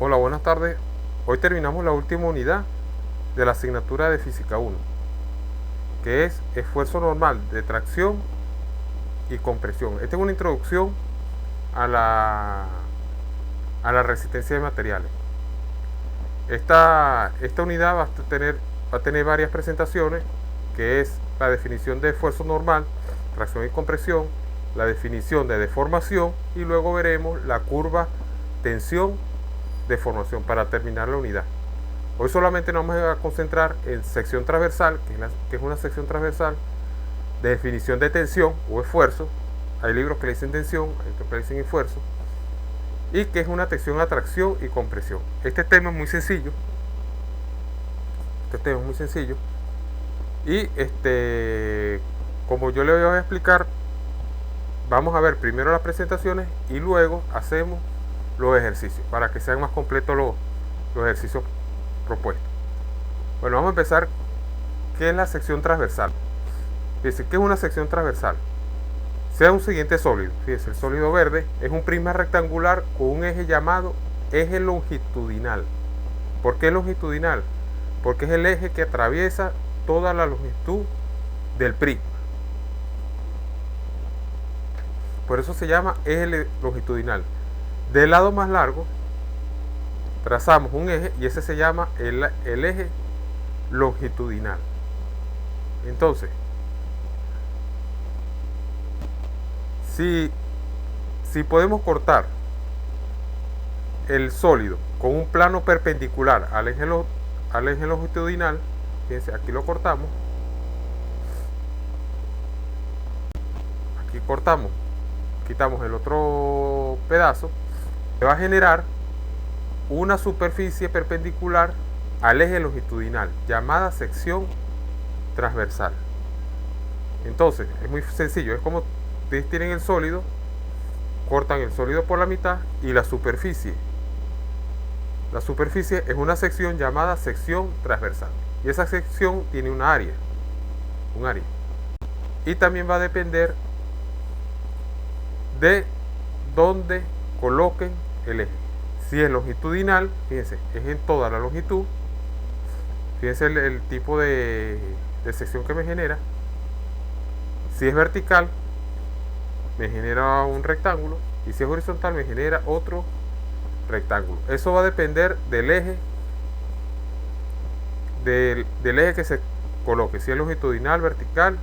Hola, buenas tardes. Hoy terminamos la última unidad de la asignatura de Física 1, que es esfuerzo normal de tracción y compresión. Esta es una introducción a la resistencia de materiales. Esta unidad va a tener varias presentaciones, que es la definición de esfuerzo normal, tracción y compresión, la definición de deformación y luego veremos la curva tensión deformación para terminar la unidad. Hoy solamente nos vamos a concentrar en sección transversal, que es una sección transversal de definición de tensión o esfuerzo. Hay libros que le dicen tensión, hay otros que le dicen esfuerzo. Y que es una tensión a tracción y compresión. Este tema es muy sencillo. Y como yo le voy a explicar, vamos a ver primero las presentaciones y luego hacemos los ejercicios para que sean más completos los ejercicios propuestos. Bueno, vamos a empezar. ¿Qué es la sección transversal? Fíjense, ¿qué es una sección transversal? Sea un siguiente sólido. Fíjense, el sólido verde es un prisma rectangular con un eje llamado eje longitudinal. ¿Por qué longitudinal? Porque es el eje que atraviesa toda la longitud del prisma. Por eso se llama eje longitudinal. Del lado más largo trazamos un eje y ese se llama el eje longitudinal. Entonces, si podemos cortar el sólido con un plano perpendicular al eje longitudinal, fíjense, aquí lo cortamos, aquí cortamos, quitamos el otro pedazo, se va a generar una superficie perpendicular al eje longitudinal llamada sección transversal. Entonces es muy sencillo, es como ustedes tienen el sólido, cortan el sólido por la mitad y la superficie es una sección llamada sección transversal, y esa sección tiene un área, y también va a depender de dónde coloquen el eje. Si es longitudinal, fíjense, es en toda la longitud. Fíjense el tipo de sección que me genera. Si es vertical, me genera un rectángulo, y si es horizontal, me genera otro rectángulo. Eso va a depender del eje que se coloque, si es longitudinal, vertical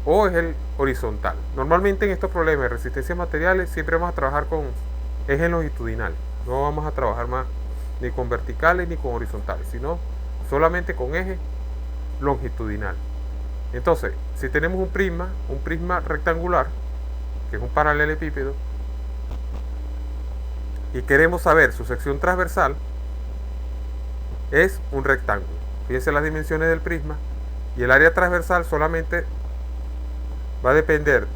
o es el horizontal. Normalmente en estos problemas de resistencia a materiales siempre vamos a trabajar con eje longitudinal. No vamos a trabajar más ni con verticales ni con horizontales, sino solamente con eje longitudinal. Entonces, si tenemos un prisma rectangular, que es un paralelepípedo, y queremos saber su sección transversal, es un rectángulo. Fíjense las dimensiones del prisma, y el área transversal solamente va a depender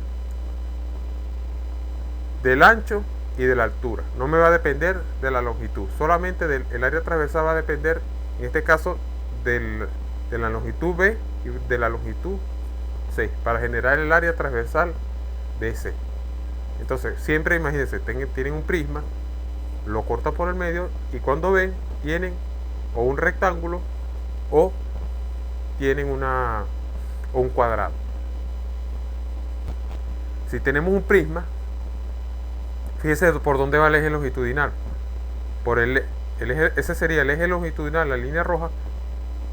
del ancho y de la altura. No me va a depender de la longitud. Solamente el área transversal va a depender, en este caso, de la longitud B y de la longitud C, para generar el área transversal BC. Entonces, siempre imagínense, tienen un prisma, lo cortan por el medio, y cuando ven, tienen o un rectángulo o tienen un cuadrado. Si tenemos un prisma, fíjense por dónde va el eje longitudinal. Por ese sería el eje longitudinal, la línea roja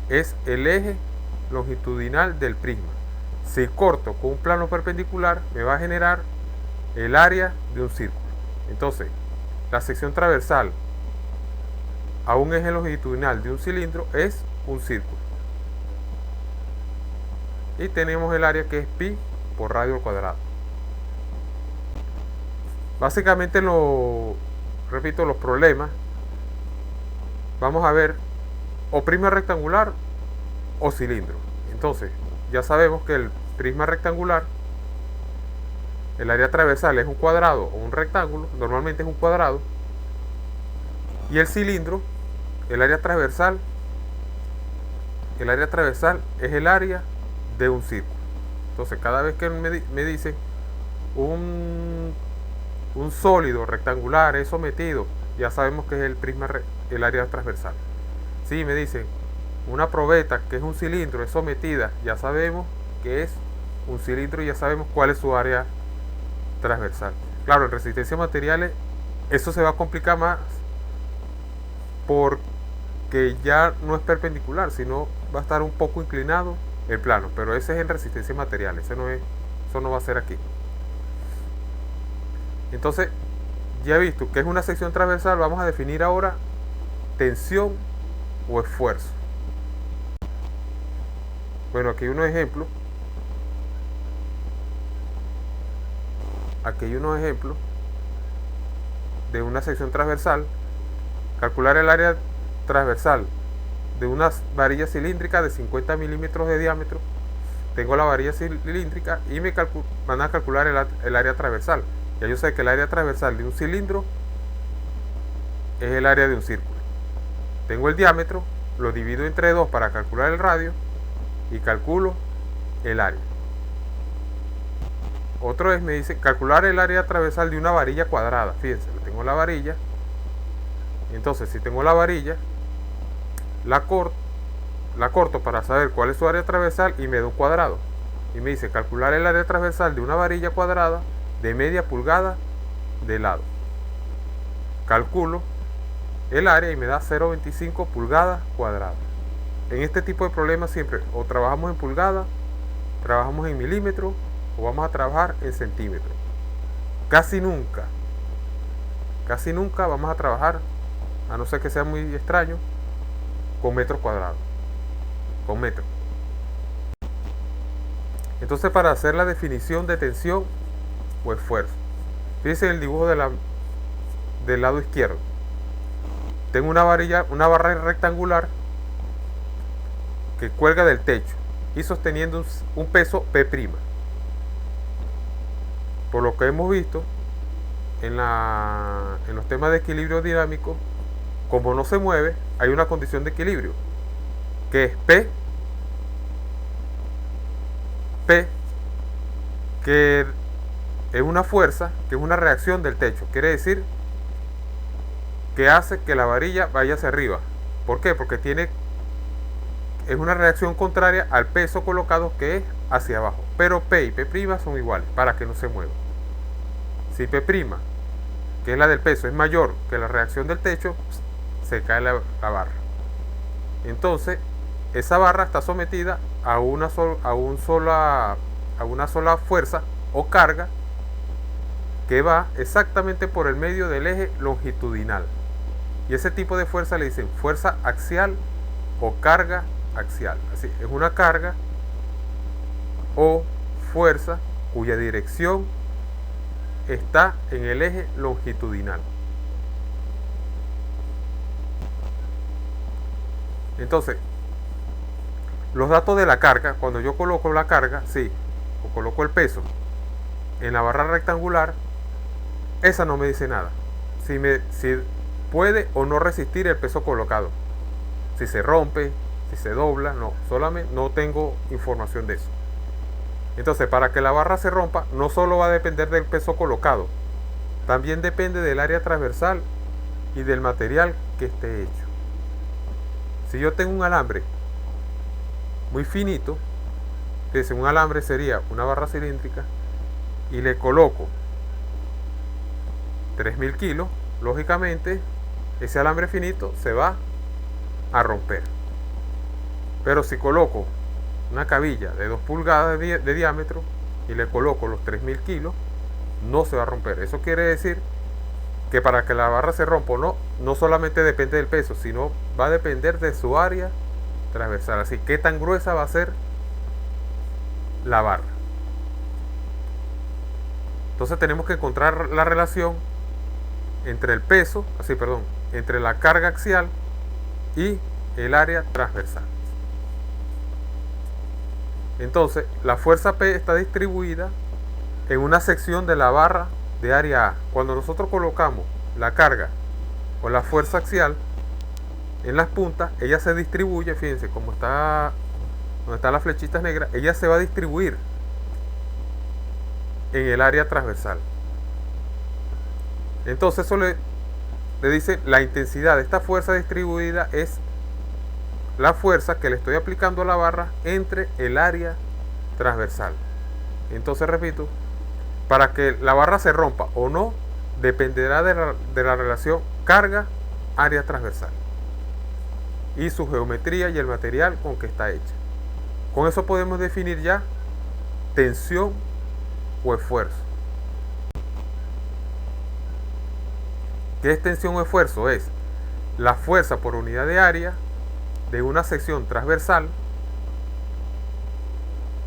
es el eje longitudinal del prisma. Si corto con un plano perpendicular, me va a generar el área de un círculo. Entonces, la sección transversal a un eje longitudinal de un cilindro es un círculo. Y tenemos el área que es pi por radio al cuadrado. Básicamente, repito, los problemas, vamos a ver o prisma rectangular o cilindro. Entonces, ya sabemos que el prisma rectangular, el área transversal es un cuadrado o un rectángulo, normalmente es un cuadrado, y el cilindro, el área transversal es el área de un círculo. Entonces, cada vez que me dicen un sólido rectangular es sometido ya sabemos que es el área transversal. Si me dicen una probeta que es un cilindro es sometida, ya sabemos que es un cilindro y ya sabemos cuál es su área transversal. Claro, en resistencia a materiales eso se va a complicar más porque ya no es perpendicular, sino va a estar un poco inclinado el plano, pero ese es en resistencia a materiales, eso no va a ser aquí. Entonces, ya he visto que es una sección transversal, vamos a definir ahora tensión o esfuerzo. Bueno, aquí hay unos ejemplos. Aquí hay unos ejemplos de una sección transversal. Calcular el área transversal de una varilla cilíndrica de 50 milímetros de diámetro. Tengo la varilla cilíndrica y me van a calcular el área transversal. Ya yo sé que el área transversal de un cilindro es el área de un círculo. Tengo el diámetro, lo divido entre 2 para calcular el radio y calculo el área. Otro es, me dice, calcular el área transversal de una varilla cuadrada. Fíjense, tengo la varilla. Entonces, si tengo la varilla, la corto para saber cuál es su área transversal y me da un cuadrado. Y me dice, calcular el área transversal de una varilla cuadrada de media pulgada de lado. Calculo el área y me da 0,25 pulgadas cuadradas. En este tipo de problemas siempre o trabajamos en pulgadas, trabajamos en milímetros o vamos a trabajar en centímetros. Casi nunca vamos a trabajar, a no ser que sea muy extraño, con metros cuadrados, con metros. Entonces, para hacer la definición de tensión o esfuerzo, fíjense en el dibujo del lado izquierdo. Tengo una barra rectangular que cuelga del techo y sosteniendo un peso P'. Por lo que hemos visto en los temas de equilibrio dinámico, como no se mueve, hay una condición de equilibrio, que es P, que es una fuerza, que es una reacción del techo. Quiere decir que hace que la varilla vaya hacia arriba. ¿Por qué? Porque es una reacción contraria al peso colocado, que es hacia abajo. Pero P y P' son iguales para que no se mueva. Si P', que es la del peso, es mayor que la reacción del techo, se cae la barra. Entonces, esa barra está sometida a una sola fuerza o carga que va exactamente por el medio del eje longitudinal. Y ese tipo de fuerza le dicen fuerza axial o carga axial. Así, es una carga o fuerza cuya dirección está en el eje longitudinal. Entonces, los datos de la carga, cuando yo coloco la carga, o coloco el peso en la barra rectangular, esa no me dice nada. Si puede o no resistir el peso colocado, si se rompe, si se dobla, no, solamente no tengo información de eso. Entonces, para que la barra se rompa, no solo va a depender del peso colocado, también depende del área transversal y del material que esté hecho. Si yo tengo un alambre muy finito, entonces un alambre sería una barra cilíndrica, y le coloco 3000 kilos, lógicamente ese alambre finito se va a romper. Pero si coloco una cabilla de 2 pulgadas de diámetro y le coloco los 3000 kilos, no se va a romper. Eso quiere decir que para que la barra se rompa o no solamente depende del peso, sino va a depender de su área transversal. Así, qué tan gruesa va a ser la barra. Entonces tenemos que encontrar la relación entre el peso, entre la carga axial y el área transversal. Entonces, la fuerza P está distribuida en una sección de la barra de área A. Cuando nosotros colocamos la carga o la fuerza axial en las puntas, ella se distribuye, fíjense, donde están las flechitas negras, ella se va a distribuir en el área transversal. Entonces eso le dice la intensidad de esta fuerza distribuida es la fuerza que le estoy aplicando a la barra entre el área transversal. Entonces repito, para que la barra se rompa o no, dependerá de la relación carga-área transversal y su geometría y el material con que está hecha. Con eso podemos definir ya tensión o esfuerzo. ¿Qué es tensión o esfuerzo? Es la fuerza por unidad de área de una sección transversal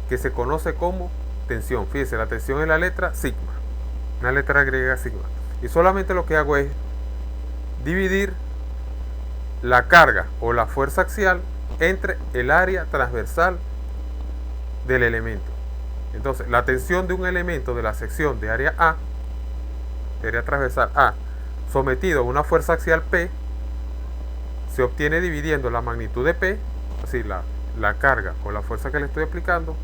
que se conoce como tensión. Fíjense, la tensión es la letra sigma, una letra griega sigma. Y solamente lo que hago es dividir la carga o la fuerza axial entre el área transversal del elemento. Entonces, la tensión de un elemento de la sección de área A, de área transversal A, sometido a una fuerza axial P, se obtiene dividiendo la magnitud de P, así la carga o la fuerza que le estoy aplicando,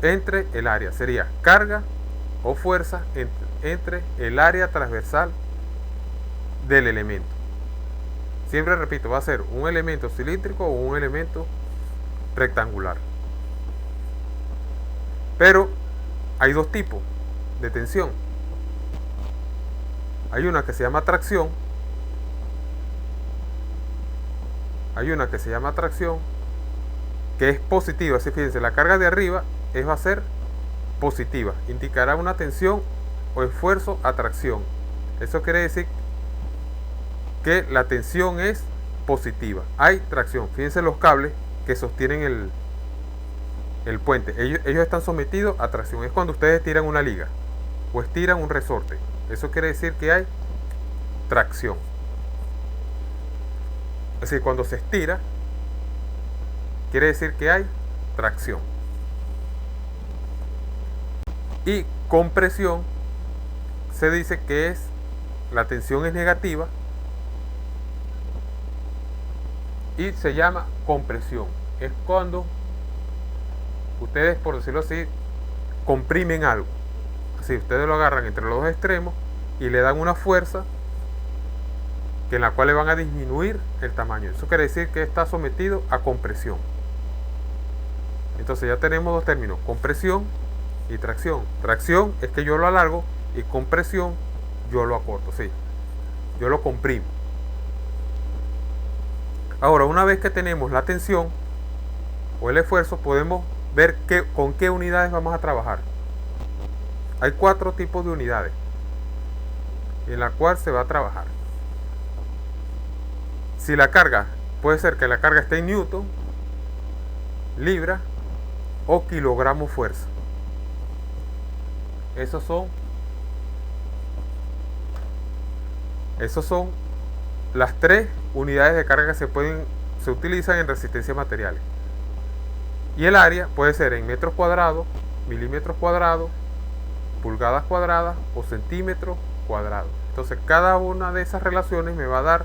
entre el área. Sería carga o fuerza entre el área transversal del elemento. Siempre repito, va a ser un elemento cilíndrico o un elemento rectangular. Pero hay dos tipos de tensión. Hay una que se llama tracción. Que es positiva. Así, fíjense, la carga de arriba va a ser positiva. Indicará una tensión o esfuerzo a tracción. Eso quiere decir que la tensión es positiva. Hay tracción. Fíjense los cables que sostienen el puente. Ellos están sometidos a tracción. Es cuando ustedes estiran una liga o estiran un resorte. Eso quiere decir que hay tracción. Es decir, cuando se estira, quiere decir que hay tracción. Y compresión se dice que la tensión es negativa y se llama compresión. Es cuando ustedes, por decirlo así, comprimen algo. Así, ustedes lo agarran entre los dos extremos y le dan una fuerza en la cual le van a disminuir el tamaño. Eso quiere decir que está sometido a compresión. Entonces ya tenemos dos términos, compresión y tracción. Tracción es que yo lo alargo y compresión yo lo acorto, sí, yo lo comprimo. Ahora, una vez que tenemos la tensión o el esfuerzo, podemos ver con qué unidades vamos a trabajar. Hay 4 tipos de unidades en la cual se va a trabajar. Si la carga, puede ser que la carga esté en newton, libra o kilogramo fuerza. Esos son las 3 unidades de carga que se utilizan en resistencia a materiales. Y el área puede ser en metros cuadrados, milímetros cuadrados, pulgadas cuadradas o centímetros cuadrados. Entonces cada una de esas relaciones me va a dar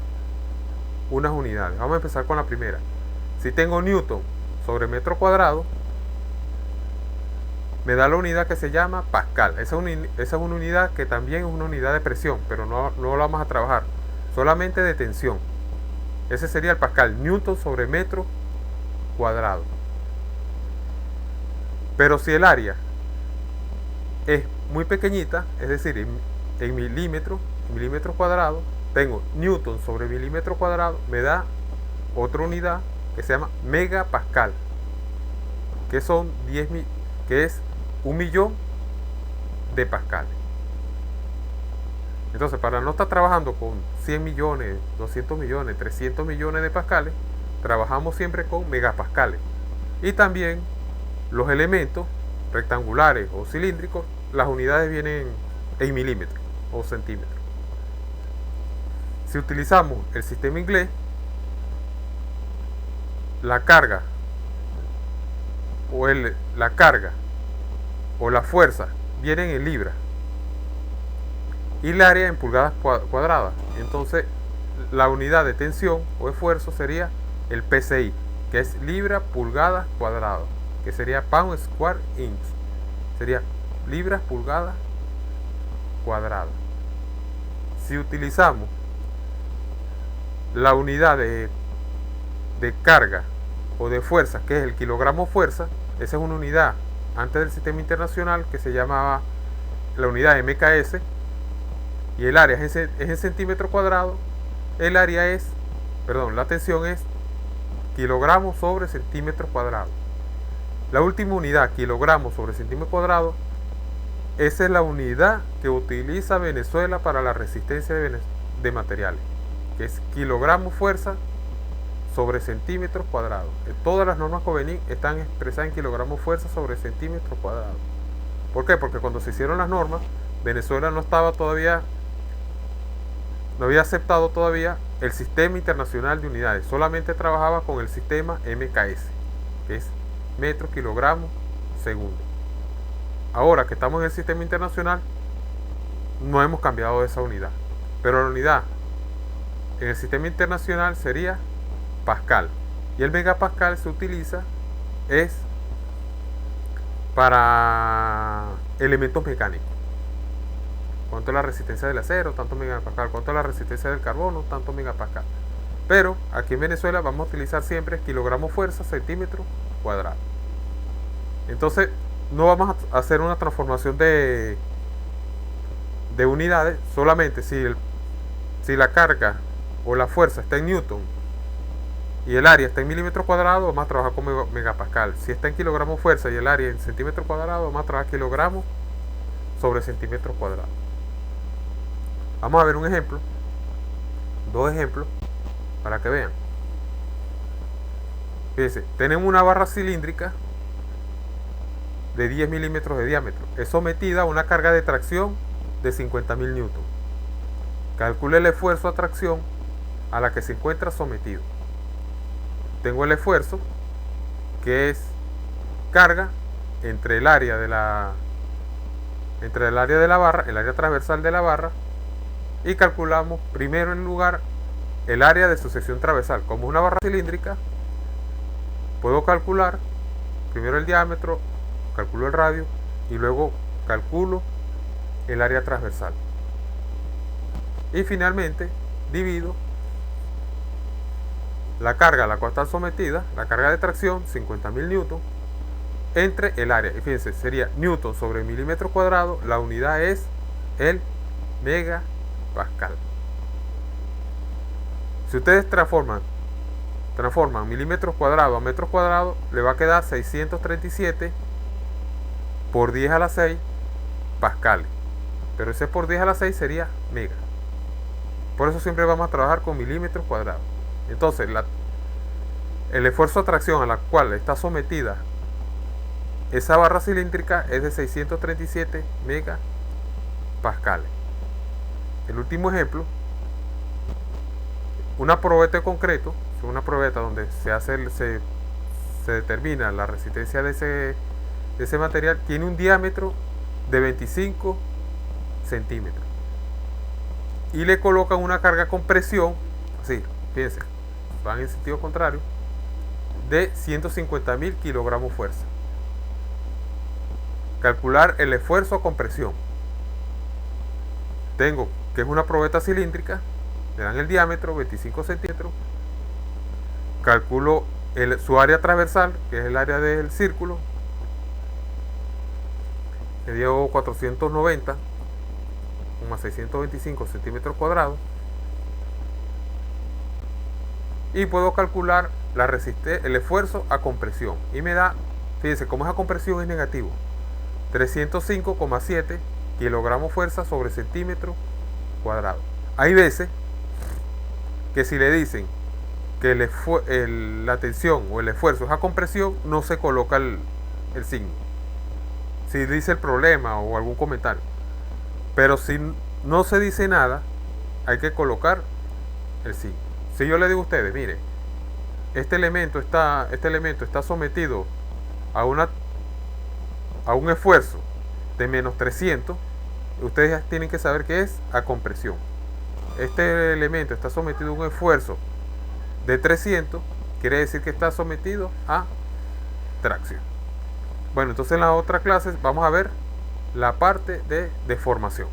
unas unidades. Vamos a empezar con la primera. Si tengo newton sobre metro cuadrado, me da la unidad que se llama pascal. Esa es una unidad que también es una unidad de presión, pero no lo vamos a trabajar, solamente de tensión. Ese sería el pascal, newton sobre metro cuadrado. Pero si el área es muy pequeñita, es decir, en milímetros cuadrados, tengo newton sobre milímetro cuadrado, me da otra unidad que se llama megapascal, que son 10.000, que es 1.000.000 de pascales. Entonces, para no estar trabajando con 100 millones, 200 millones, 300 millones de pascales, trabajamos siempre con megapascales. Y también los elementos rectangulares o cilíndricos, las unidades vienen en milímetros o centímetros. Si utilizamos el sistema inglés, la carga o la fuerza vienen en libras y el área en pulgadas cuadradas. Entonces la unidad de tensión o esfuerzo sería el PSI, que es libra pulgadas cuadradas, que sería pound square inch, sería libras pulgadas cuadradas. si utilizamos la unidad de carga o de fuerza, que es el kilogramo fuerza, esa es una unidad antes del sistema internacional que se llamaba la unidad MKS, y el área es en centímetro cuadrado, el área es, perdón, la tensión es kilogramos sobre centímetro cuadrado. La última unidad, kilogramos sobre centímetro cuadrado, esa es la unidad que utiliza Venezuela para la resistencia de materiales, que es kilogramo fuerza sobre centímetros cuadrados. Todas las normas COVENIN están expresadas en kilogramos fuerza sobre centímetros cuadrados. ¿Por qué? Porque cuando se hicieron las normas, Venezuela no había aceptado todavía el sistema internacional de unidades, solamente trabajaba con el sistema MKS, que es metro, kilogramo, segundo. Ahora que estamos en el sistema internacional, no hemos cambiado esa unidad, pero la unidad en el sistema internacional sería pascal, y el megapascal se utiliza es para elementos mecánicos. ¿Cuánto es la resistencia del acero? Tanto megapascal. ¿Cuánto es la resistencia del carbono? Tanto megapascal. Pero aquí en Venezuela vamos a utilizar siempre kilogramo fuerza, centímetro cuadrado. Entonces no vamos a hacer una transformación de unidades, solamente si la carga o la fuerza está en newton y el área está en milímetros cuadrados, vamos a trabajar con megapascal. Si está en kilogramo fuerza y el área en centímetros cuadrados, vamos a trabajar kilogramos sobre centímetros cuadrados. Vamos a ver un ejemplo, dos ejemplos para que vean. Fíjense, tenemos una barra cilíndrica de 10 milímetros de diámetro, es sometida a una carga de tracción de 50.000 newton. Calcule el esfuerzo a tracción a la que se encuentra sometido. Tengo el esfuerzo, que es carga entre el área de la barra, el área transversal de la barra, y calculamos primero en lugar el área de su sección transversal. Como es una barra cilíndrica, puedo calcular primero el diámetro, calculo el radio y luego calculo el área transversal. Y finalmente divido la carga a la cual está sometida, la carga de tracción, 50.000 newton, entre el área. Y fíjense, sería newton sobre milímetro cuadrado, la unidad es el megapascal. Si ustedes transforman milímetros cuadrados a metros cuadrados, le va a quedar 637 por 10 a la 6 pascales. Pero ese por 10 a la 6 sería mega. Por eso siempre vamos a trabajar con milímetros cuadrados. Entonces, el esfuerzo de tracción a la cual está sometida esa barra cilíndrica es de 637 megapascales. El último ejemplo, una probeta de concreto, una probeta donde se determina la resistencia de ese material, tiene un diámetro de 25 centímetros y le colocan una carga con presión, así, fíjense, van en sentido contrario, de 150.000 kilogramos fuerza. Calcular el esfuerzo a compresión. Tengo que es una probeta cilíndrica, le dan el diámetro 25 centímetros, calculo su área transversal, que es el área del círculo, le dio 490,625 centímetros cuadrados, y puedo calcular el esfuerzo a compresión y me da, fíjense, como esa compresión es negativo, 305,7 kilogramos fuerza sobre centímetro cuadrado. Hay veces que si le dicen que la tensión o el esfuerzo es a compresión, no se coloca el signo, si dice el problema o algún comentario. Pero si no se dice nada, hay que colocar el signo. Si yo le digo a ustedes, mire, este elemento está sometido a un esfuerzo de menos 300, ustedes ya tienen que saber que es a compresión. Este elemento está sometido a un esfuerzo de 300, quiere decir que está sometido a tracción. Bueno, entonces en las otras clases vamos a ver la parte de deformación.